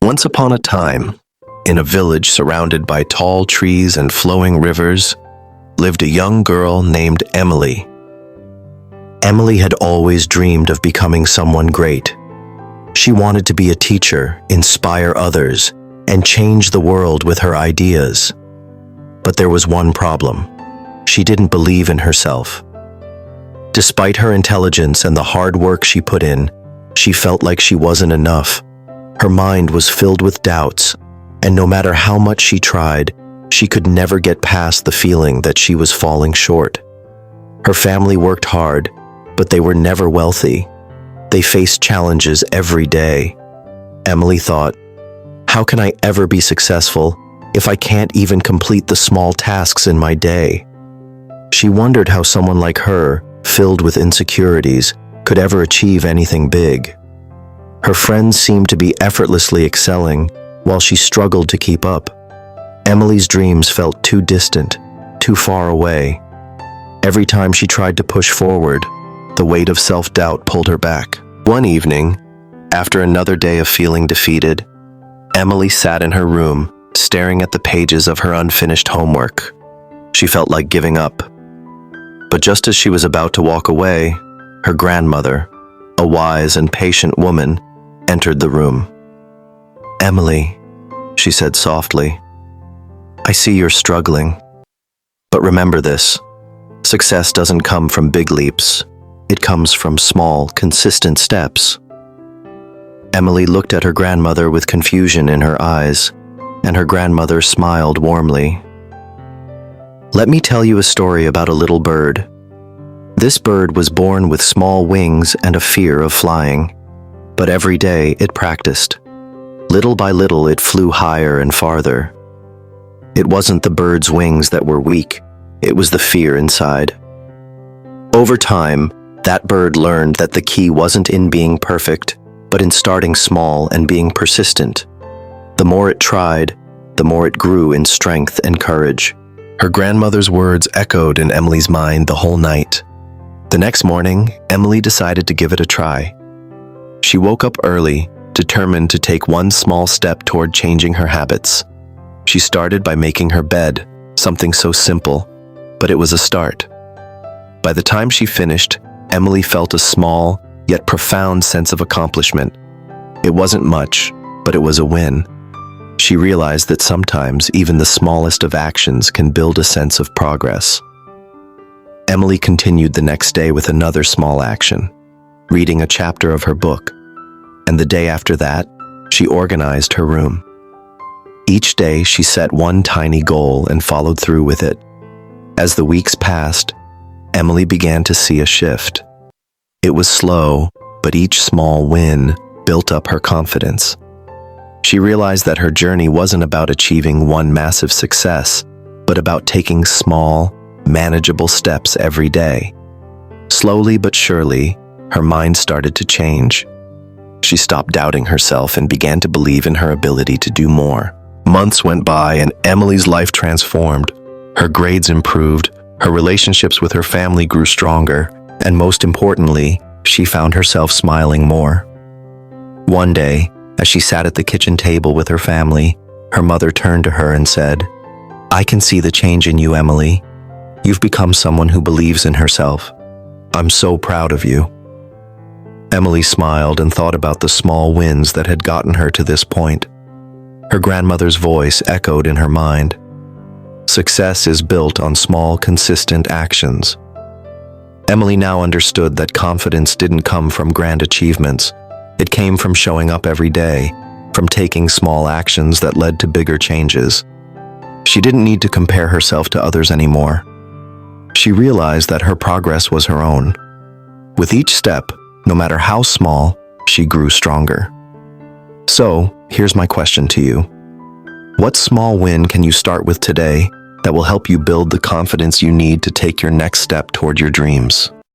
Once upon a time, in a village surrounded by tall trees and flowing rivers, lived a young girl named Emily. Emily had always dreamed of becoming someone great. She wanted to be a teacher, inspire others, and change the world with her ideas. But there was one problem. She didn't believe in herself. Despite her intelligence and the hard work she put in, she felt like she wasn't enough. Her mind was filled with doubts, and no matter how much she tried, she could never get past the feeling that she was falling short. Her family worked hard, but they were never wealthy. They faced challenges every day. Emily thought, "How can I ever be successful if I can't even complete the small tasks in my day?" She wondered how someone like her, filled with insecurities, could ever achieve anything big. Her friends seemed to be effortlessly excelling, while she struggled to keep up. Emily's dreams felt too distant, too far away. Every time she tried to push forward, the weight of self-doubt pulled her back. One evening, after another day of feeling defeated, Emily sat in her room, staring at the pages of her unfinished homework. She felt like giving up. But just as she was about to walk away, her grandmother, a wise and patient woman, entered the room. "Emily," she said softly, "I see you're struggling. But remember this, success doesn't come from big leaps. It comes from small, consistent steps." Emily looked at her grandmother with confusion in her eyes, and her grandmother smiled warmly. "Let me tell you a story about a little bird. This bird was born with small wings and a fear of flying, but every day it practiced. Little by little it flew higher and farther. It wasn't the bird's wings that were weak, it was the fear inside. Over time, that bird learned that the key wasn't in being perfect, but in starting small and being persistent. The more it tried, the more it grew in strength and courage." Her grandmother's words echoed in Emily's mind the whole night. The next morning, Emily decided to give it a try. She woke up early, determined to take one small step toward changing her habits. She started by making her bed, something so simple, but it was a start. By the time she finished, Emily felt a small, yet profound sense of accomplishment. It wasn't much, but it was a win. She realized that sometimes even the smallest of actions can build a sense of progress. Emily continued the next day with another small action, reading a chapter of her book, and the day after that, she organized her room. Each day she set one tiny goal and followed through with it. As the weeks passed, Emily began to see a shift. It was slow, but each small win built up her confidence. She realized that her journey wasn't about achieving one massive success, but about taking small, manageable steps every day. Slowly but surely, her mind started to change. She stopped doubting herself and began to believe in her ability to do more. Months went by and Emily's life transformed. Her grades improved, her relationships with her family grew stronger, and most importantly, she found herself smiling more. One day, as she sat at the kitchen table with her family, her mother turned to her and said, "I can see the change in you, Emily. You've become someone who believes in herself. I'm so proud of you." Emily smiled and thought about the small wins that had gotten her to this point. Her grandmother's voice echoed in her mind. Success is built on small, consistent actions. Emily now understood that confidence didn't come from grand achievements. It came from showing up every day, from taking small actions that led to bigger changes. She didn't need to compare herself to others anymore. She realized that her progress was her own. With each step, no matter how small, she grew stronger. So, here's my question to you. What small win can you start with today that will help you build the confidence you need to take your next step toward your dreams?